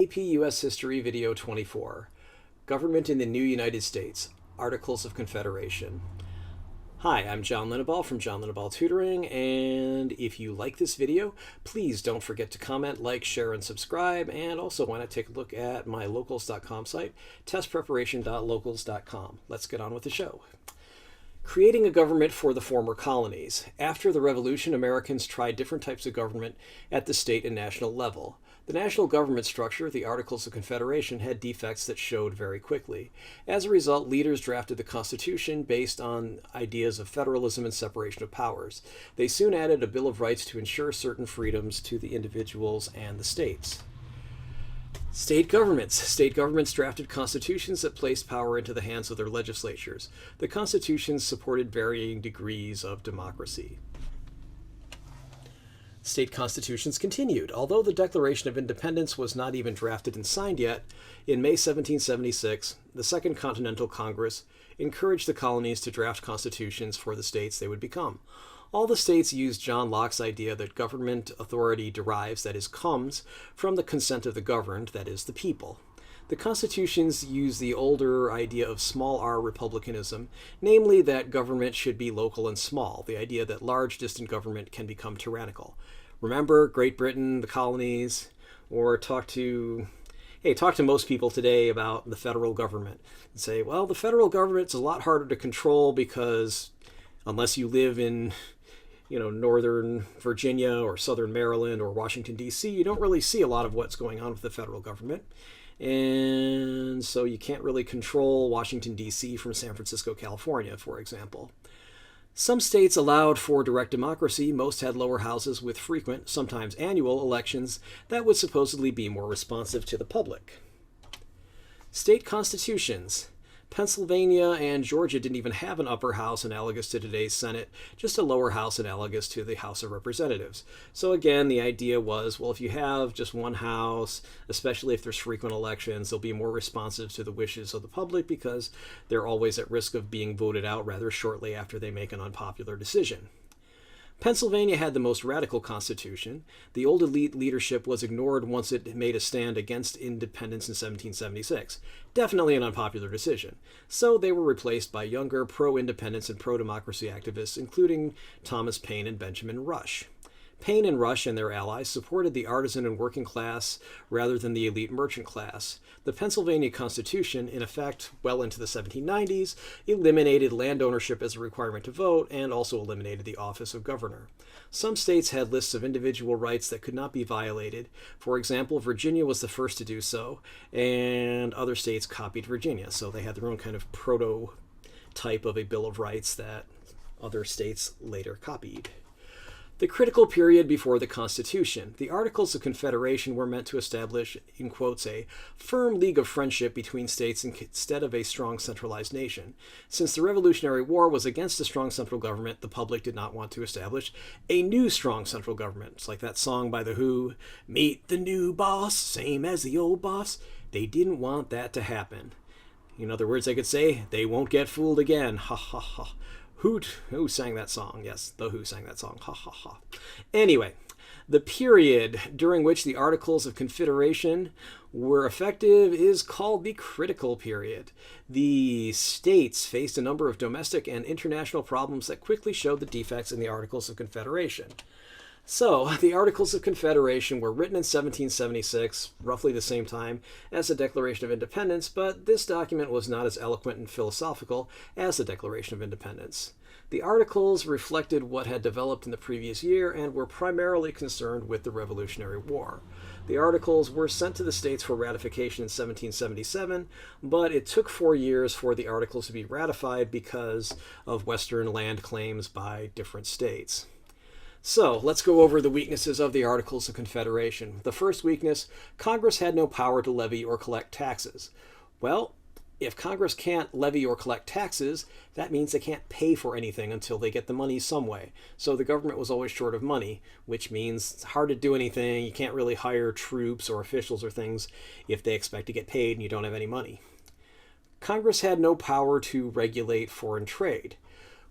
AP U.S. History Video 24, Government in the New United States, Articles of Confederation. Hi, I'm John Linneball from John Linneball Tutoring, and if you like this video, please don't forget to comment, like, share, and subscribe, and also why not take a look at my locals.com site, testpreparation.locals.com. Let's get on with the show. Creating a government for the former colonies. After the Revolution, Americans tried different types of government at the state and national level. The national government structure, the Articles of Confederation, had defects that showed very quickly. As a result, leaders drafted the Constitution based on ideas of federalism and separation of powers. They soon added a Bill of Rights to ensure certain freedoms to the individuals and the states. State governments. State governments drafted constitutions that placed power into the hands of their legislatures. The constitutions supported varying degrees of democracy. State constitutions continued. Although the Declaration of Independence was not even drafted and signed yet, in May 1776, the Second Continental Congress encouraged the colonies to draft constitutions for the states they would become. All the states used John Locke's idea that government authority derives, that is, comes, from the consent of the governed, that is, the people. The constitutions use the older idea of small r republicanism, namely that government should be local and small, the idea that large distant government can become tyrannical. Remember Great Britain, the colonies, or talk to most people today about the federal government and say, well, the federal government's a lot harder to control because unless you live in Northern Virginia or Southern Maryland or Washington, D.C., you don't really see a lot of what's going on with the federal government. And so you can't really control Washington, D.C. from San Francisco, California, for example. Some states allowed for direct democracy. Most had lower houses with frequent, sometimes annual, elections that would supposedly be more responsive to the public. State constitutions. Pennsylvania and Georgia didn't even have an upper house analogous to today's Senate, just a lower house analogous to the House of Representatives. So again, the idea was, well, if you have just one house, especially if there's frequent elections, they'll be more responsive to the wishes of the public because they're always at risk of being voted out rather shortly after they make an unpopular decision. Pennsylvania had the most radical constitution. The old elite leadership was ignored once it made a stand against independence in 1776. Definitely an unpopular decision. So they were replaced by younger pro-independence and pro-democracy activists, including Thomas Paine and Benjamin Rush. Paine and Rush and their allies supported the artisan and working class rather than the elite merchant class. The Pennsylvania Constitution, in effect, well into the 1790s, eliminated land ownership as a requirement to vote and also eliminated the office of governor. Some states had lists of individual rights that could not be violated. For example, Virginia was the first to do so, and other states copied Virginia. So they had their own kind of prototype of a Bill of Rights that other states later copied. The critical period before the Constitution. The Articles of Confederation were meant to establish, in quotes, a firm league of friendship between states instead of a strong centralized nation. Since the Revolutionary War was against a strong central government, the public did not want to establish a new strong central government. It's like that song by The Who, "Meet the new boss, same as the old boss." They didn't want that to happen. In other words, I could say, they won't get fooled again. Ha ha ha. Who sang that song? Yes, The Who sang that song. Ha ha ha. Anyway, the period during which the Articles of Confederation were effective is called the critical period. The states faced a number of domestic and international problems that quickly showed the defects in the Articles of Confederation. So, the Articles of Confederation were written in 1776, roughly the same time as the Declaration of Independence, but this document was not as eloquent and philosophical as the Declaration of Independence. The Articles reflected what had developed in the previous year and were primarily concerned with the Revolutionary War. The Articles were sent to the states for ratification in 1777, but it took 4 years for the Articles to be ratified because of Western land claims by different states. So, let's go over the weaknesses of the Articles of Confederation. The first weakness, Congress had no power to levy or collect taxes. Well, if Congress can't levy or collect taxes, that means they can't pay for anything until they get the money some way. So the government was always short of money, which means it's hard to do anything. You can't really hire troops or officials or things if they expect to get paid and you don't have any money. Congress had no power to regulate foreign trade.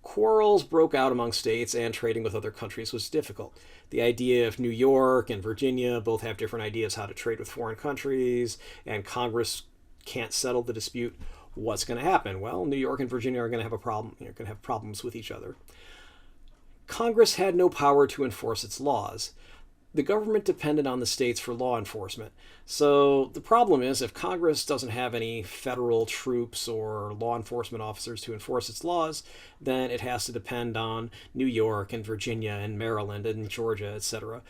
Quarrels broke out among states, and trading with other countries was difficult. The idea of New York and Virginia both have different ideas how to trade with foreign countries, and Congress can't settle the dispute. What's going to happen? Well, New York and Virginia are going to have a problem. They're going to have problems with each other. Congress had no power to enforce its laws. The government depended on the states for law enforcement. So the problem is, if Congress doesn't have any federal troops or law enforcement officers to enforce its laws, then it has to depend on New York and Virginia and Maryland and Georgia, etc.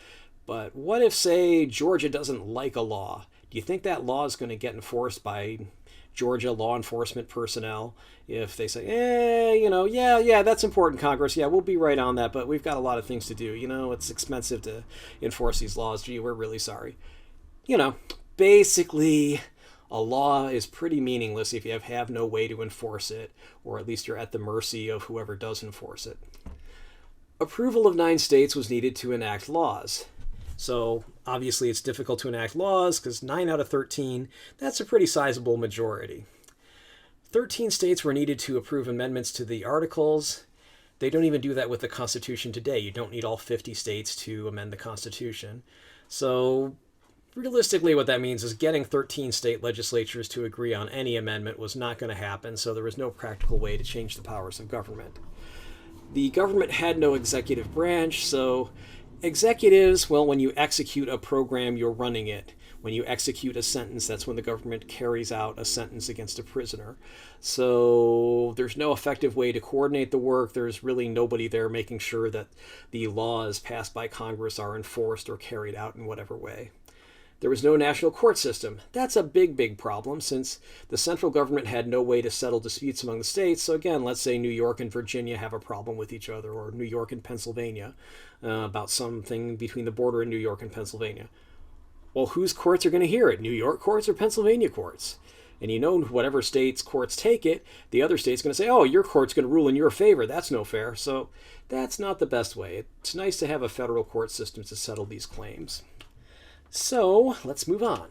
But what if, say, Georgia doesn't like a law? Do you think that law is going to get enforced by Georgia law enforcement personnel if they say, yeah, that's important, Congress. Yeah, we'll be right on that, but we've got a lot of things to do. It's expensive to enforce these laws. Gee, we're really sorry. Basically, a law is pretty meaningless if you have no way to enforce it, or at least you're at the mercy of whoever does enforce it. Approval of 9 states was needed to enact laws. So obviously it's difficult to enact laws because 9 out of 13, that's a pretty sizable majority. 13 states were needed to approve amendments to the Articles. They don't even do that with the Constitution today. You don't need all 50 states to amend the Constitution. So realistically, what that means is getting 13 state legislatures to agree on any amendment was not going to happen, so there was no practical way to change the powers of government. The government had no executive branch, so executives, well, when you execute a program, you're running it. When you execute a sentence, that's when the government carries out a sentence against a prisoner. So there's no effective way to coordinate the work. There's really nobody there making sure that the laws passed by Congress are enforced or carried out in whatever way. There was no national court system. That's a big problem since the central government had no way to settle disputes among the states. So again, let's say New York and Virginia have a problem with each other, or New York and Pennsylvania about something between the border in New York and Pennsylvania. Well, whose courts are going to hear it? New York courts or Pennsylvania courts? And whatever state's courts take it, the other state's going to say, oh, your court's going to rule in your favor. That's no fair. So that's not the best way. It's nice to have a federal court system to settle these claims. So let's move on.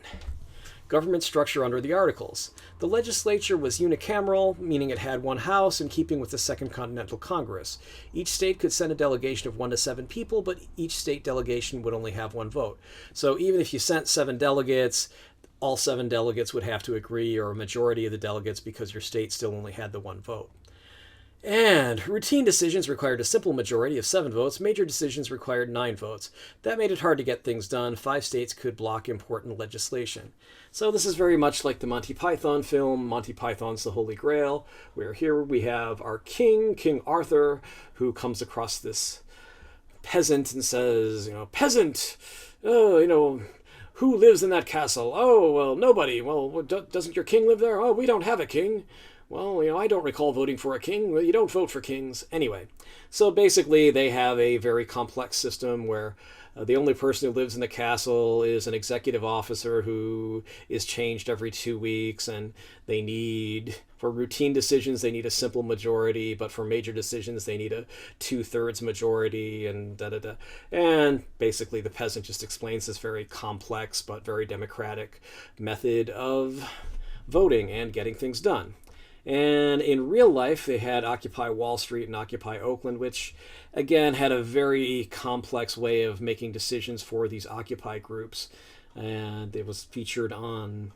Government structure under the Articles. The legislature was unicameral, meaning it had one house in keeping with the Second Continental Congress. Each state could send a delegation of 1 to 7 people, but each state delegation would only have 1 vote. So even if you sent 7 delegates, all 7 delegates would have to agree, or a majority of the delegates, because your state still only had the 1 vote. And routine decisions required a simple majority of 7 votes. Major decisions required 9 votes. That made it hard to get things done. 5 states could block important legislation. So this is very much like the Monty Python film, Monty Python's The Holy Grail, where here we have our king, King Arthur, who comes across this peasant and says, peasant, who lives in that castle? Oh, well, nobody. Well, doesn't your king live there? Oh, we don't have a king. Well, I don't recall voting for a king. Well, you don't vote for kings. Anyway, so basically they have a very complex system where the only person who lives in the castle is an executive officer who is changed every 2 weeks, and for routine decisions, they need a simple majority, but for major decisions, they need a 2/3 majority, and da-da-da. And basically the peasant just explains this very complex but very democratic method of voting and getting things done. And in real life, they had Occupy Wall Street and Occupy Oakland, which, again, had a very complex way of making decisions for these Occupy groups. And it was featured on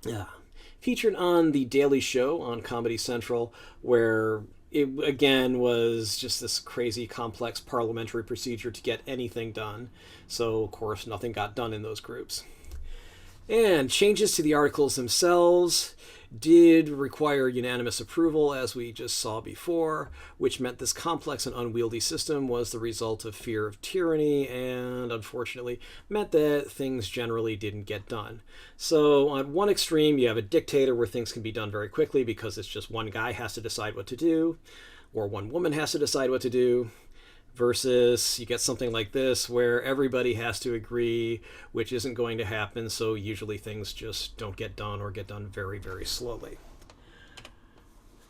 The Daily Show on Comedy Central, where it, again, was just this crazy, complex parliamentary procedure to get anything done. So, of course, nothing got done in those groups. And changes to the Articles themselves did require unanimous approval, as we just saw before, which meant this complex and unwieldy system was the result of fear of tyranny, and unfortunately meant that things generally didn't get done. So on one extreme, you have a dictator where things can be done very quickly because it's just one guy has to decide what to do, or one woman has to decide what to do. Versus you get something like this where everybody has to agree, which isn't going to happen, so usually things just don't get done or get done very, very slowly.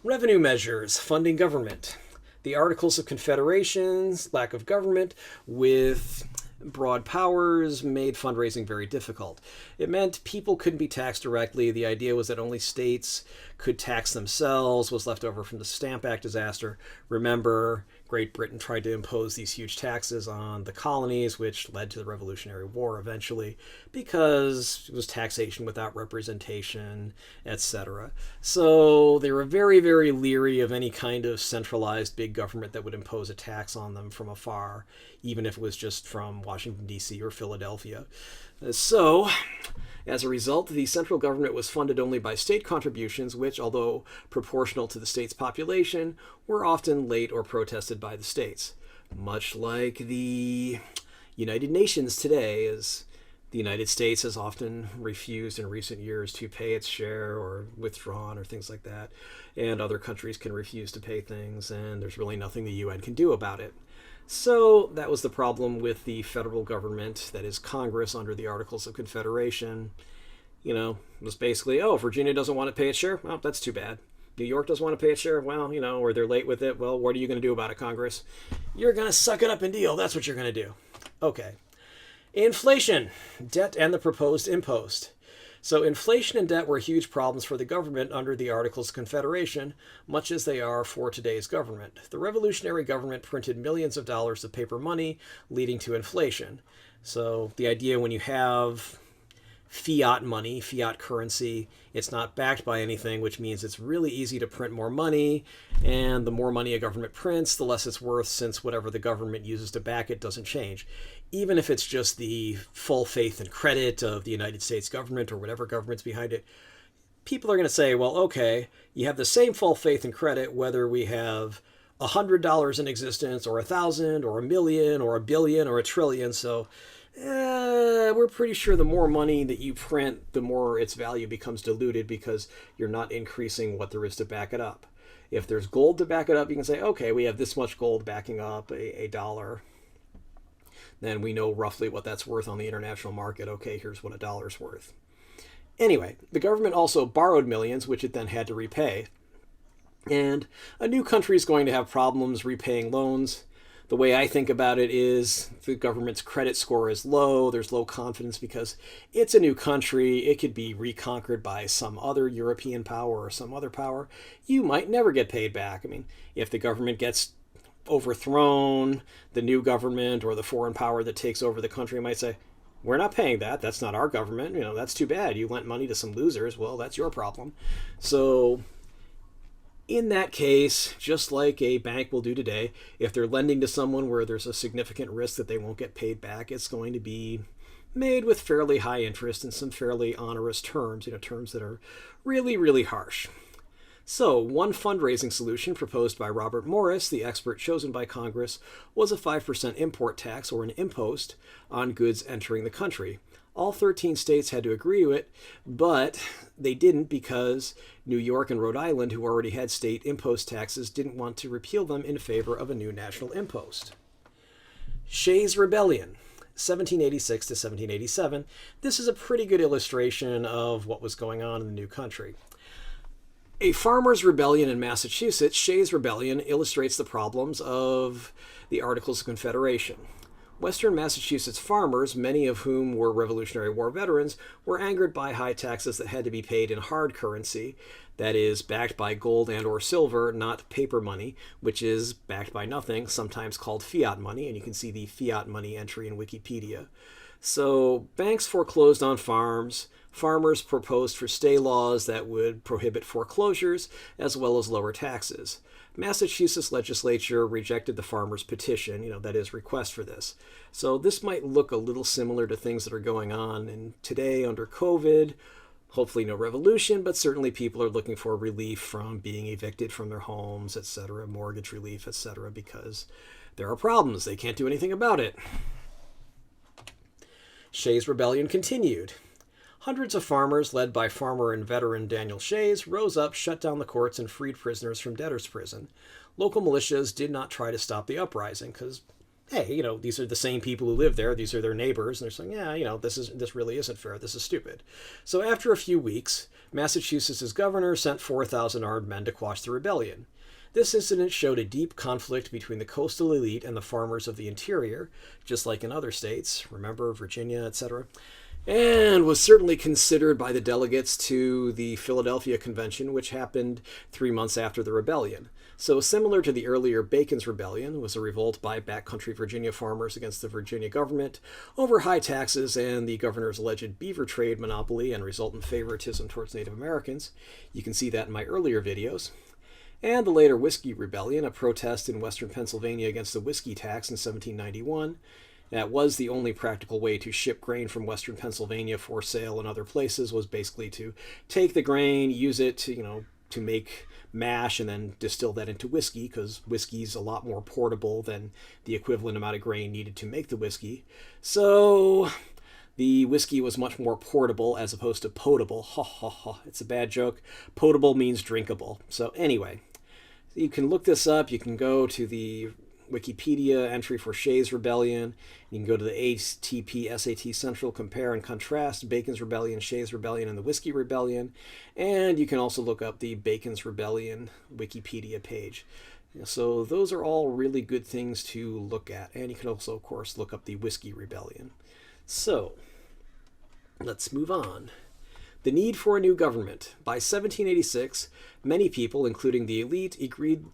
Revenue measures, funding government. The Articles of Confederation, lack of government, with Broad powers made fundraising very difficult. It meant people couldn't be taxed directly. The idea was that only states could tax themselves, was left over from the Stamp Act disaster. Remember, Great Britain tried to impose these huge taxes on the colonies, which led to the Revolutionary War eventually, because it was taxation without representation, etc. So they were very, very leery of any kind of centralized big government that would impose a tax on them from afar, even if it was just from Washington, D.C. or Philadelphia. So, as a result, the central government was funded only by state contributions, which, although proportional to the state's population, were often late or protested by the states. Much like the United Nations today, as the United States has often refused in recent years to pay its share or withdrawn or things like that, and other countries can refuse to pay things, and there's really nothing the UN can do about it. So that was the problem with the federal government, that is Congress under the Articles of Confederation. It was basically, Virginia doesn't want to pay its share? Well, that's too bad. New York doesn't want to pay its share? Well, or they're late with it. Well, what are you going to do about it, Congress? You're going to suck it up and deal. That's what you're going to do. Okay. Inflation, debt, and the proposed impost. So inflation and debt were huge problems for the government under the Articles of Confederation, much as they are for today's government. The revolutionary government printed millions of dollars of paper money, leading to inflation. So the idea when you have fiat money, fiat currency, it's not backed by anything, which means it's really easy to print more money, and the more money a government prints, the less it's worth, since whatever the government uses to back it doesn't change. Even if it's just the full faith and credit of the United States government or whatever government's behind it, people are going to say, well, okay, you have the same full faith and credit whether we have $100 in existence or 1,000 or 1,000,000 or 1,000,000,000 or 1,000,000,000,000. So we're pretty sure the more money that you print, the more its value becomes diluted because you're not increasing what there is to back it up. If there's gold to back it up, you can say, okay, we have this much gold backing up a dollar. Then we know roughly what that's worth on the international market. Okay, here's what a dollar's worth. Anyway, the government also borrowed millions, which it then had to repay. And a new country is going to have problems repaying loans. The way I think about it is the government's credit score is low. There's low confidence because it's a new country. It could be reconquered by some other European power or some other power. You might never get paid back. I mean, if the government gets overthrown, the new government or the foreign power that takes over the country might say, we're not paying that. That's not our government. That's too bad. You lent money to some losers. Well, that's your problem. So in that case, just like a bank will do today, if they're lending to someone where there's a significant risk that they won't get paid back, it's going to be made with fairly high interest and some fairly onerous terms, terms that are really, really harsh. So, one fundraising solution proposed by Robert Morris, the expert chosen by Congress, was a 5% import tax, or an impost, on goods entering the country. All 13 states had to agree to it, but they didn't because New York and Rhode Island, who already had state impost taxes, didn't want to repeal them in favor of a new national impost. Shae's Rebellion, 1786 to 1787. This is a pretty good illustration of what was going on in the new country. A farmer's rebellion in Massachusetts, Shae's Rebellion, illustrates the problems of the Articles of Confederation. Western Massachusetts farmers, many of whom were Revolutionary War veterans, were angered by high taxes that had to be paid in hard currency, that is, backed by gold and or silver, not paper money, which is backed by nothing, sometimes called fiat money, and you can see the fiat money entry in Wikipedia. So banks foreclosed on farms. Farmers proposed for stay laws that would prohibit foreclosures, as well as lower taxes. Massachusetts legislature rejected the farmers' petition, that is, request for this. So this might look a little similar to things that are going on in today under COVID. Hopefully no revolution, but certainly people are looking for relief from being evicted from their homes, etc., mortgage relief, etc., because there are problems. They can't do anything about it. Shae's Rebellion continued. Hundreds of farmers, led by farmer and veteran Daniel Shays, rose up, shut down the courts, and freed prisoners from debtor's prison. Local militias did not try to stop the uprising because, hey, these are the same people who live there. These are their neighbors. And they're saying, this really isn't fair. This is stupid. So after a few weeks, Massachusetts' governor sent 4,000 armed men to quash the rebellion. This incident showed a deep conflict between the coastal elite and the farmers of the interior, just like in other states, remember Virginia, etc., and was certainly considered by the delegates to the Philadelphia Convention, which happened 3 months after the rebellion. So similar to the earlier Bacon's Rebellion, was a revolt by backcountry Virginia farmers against the Virginia government over high taxes and the governor's alleged beaver trade monopoly and resultant favoritism towards Native Americans. You can see that in my earlier videos. And the later Whiskey Rebellion, a protest in western Pennsylvania against the whiskey tax in 1791. That was the only practical way to ship grain from western Pennsylvania for sale in other places, was basically to take the grain, use it to make mash, and then distill that into whiskey, because whiskey's a lot more portable than the equivalent amount of grain needed to make the whiskey. So the whiskey was much more portable as opposed to potable. Ha ha ha. It's a bad joke. Potable means drinkable. So anyway, you can look this up. You can go to the Wikipedia entry for Shae's Rebellion. You can go to the ATP SAT Central, compare and contrast Bacon's Rebellion, Shae's Rebellion, and the Whiskey Rebellion. And you can also look up the Bacon's Rebellion Wikipedia page. So those are all really good things to look at. And you can also, of course, look up the Whiskey Rebellion. So let's move on. The need for a new government. By 1786, many people, including the elite, agreed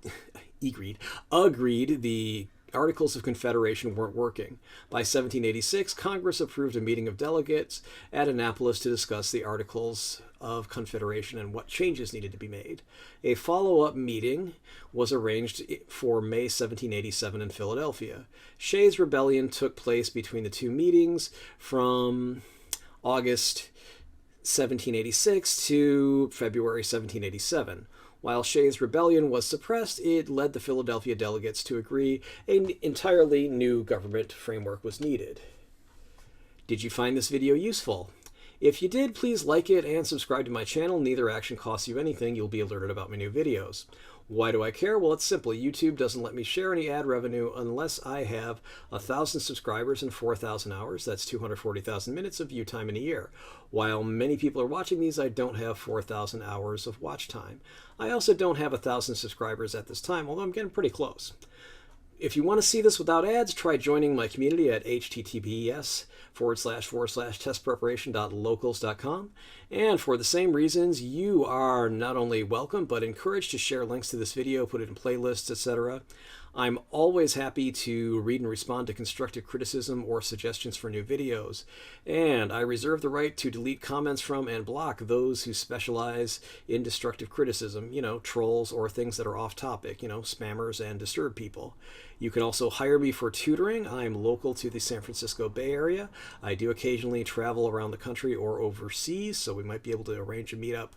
the Articles of Confederation weren't working. By 1786, Congress approved a meeting of delegates at Annapolis to discuss the Articles of Confederation and what changes needed to be made. A follow-up meeting was arranged for May 1787 in Philadelphia. Shae's Rebellion took place between the two meetings from August 1786 to February 1787. While Shae's Rebellion was suppressed, it led the Philadelphia delegates to agree an entirely new government framework was needed. Did you find this video useful? If you did, please like it and subscribe to my channel. Neither action costs you anything. You'll be alerted about my new videos. Why do I care? Well, it's simple. YouTube doesn't let me share any ad revenue unless I have 1,000 subscribers and 4,000 hours. That's 240,000 minutes of view time in a year. While many people are watching these, I don't have 4,000 hours of watch time. I also don't have 1,000 subscribers at this time, although I'm getting pretty close. If you want to see this without ads, try joining my community at https://testpreparation.locals.com. And for the same reasons, you are not only welcome, but encouraged to share links to this video, put it in playlists, etc. I'm always happy to read and respond to constructive criticism or suggestions for new videos. And I reserve the right to delete comments from and block those who specialize in destructive criticism, trolls or things that are off topic, spammers and disturbed people. You can also hire me for tutoring. I'm local to the San Francisco Bay Area. I do occasionally travel around the country or overseas, so we might be able to arrange a meetup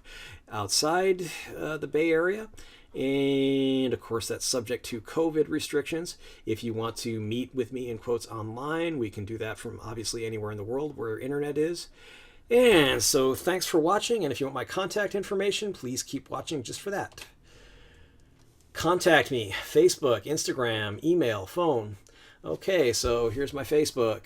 outside the Bay Area. And of course, that's subject to COVID restrictions. If you want to meet with me in quotes online, we can do that from obviously anywhere in the world where internet is. And so thanks for watching. And if you want my contact information, please keep watching just for that. Contact me, Facebook, Instagram, email, phone. Okay, so here's my Facebook,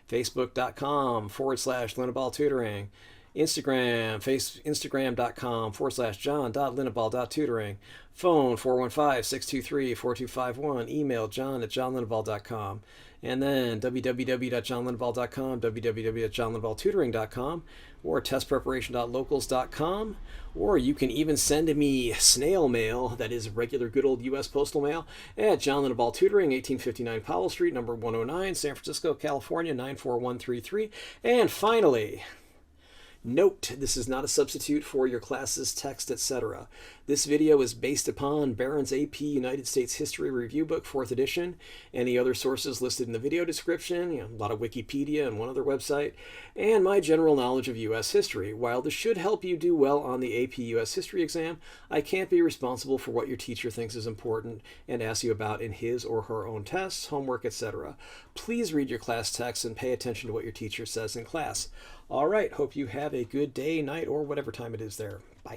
facebook.com/Linabal Tutoring. Instagram, instagram.com/john.linabal.tutoring. Phone 415-623-4251. Email john@johnlinabal.com. And then www.johnlinabal.com, www.johnlinabaltutoring.com, or testpreparation.locals.com. Or you can even send me snail mail, that is regular good old U.S. postal mail, at John Linabal Tutoring, 1859 Powell Street, number 109, San Francisco, California, 94133. And finally, note, this is not a substitute for your classes, text, etc. This video is based upon Barron's AP United States History Review Book, 4th edition, and the other sources listed in the video description, a lot of Wikipedia and one other website, and my general knowledge of U.S. history. While this should help you do well on the AP U.S. History exam, I can't be responsible for what your teacher thinks is important and asks you about in his or her own tests, homework, etc. Please read your class text and pay attention to what your teacher says in class. All right, hope you have a good day, night, or whatever time it is there. Bye.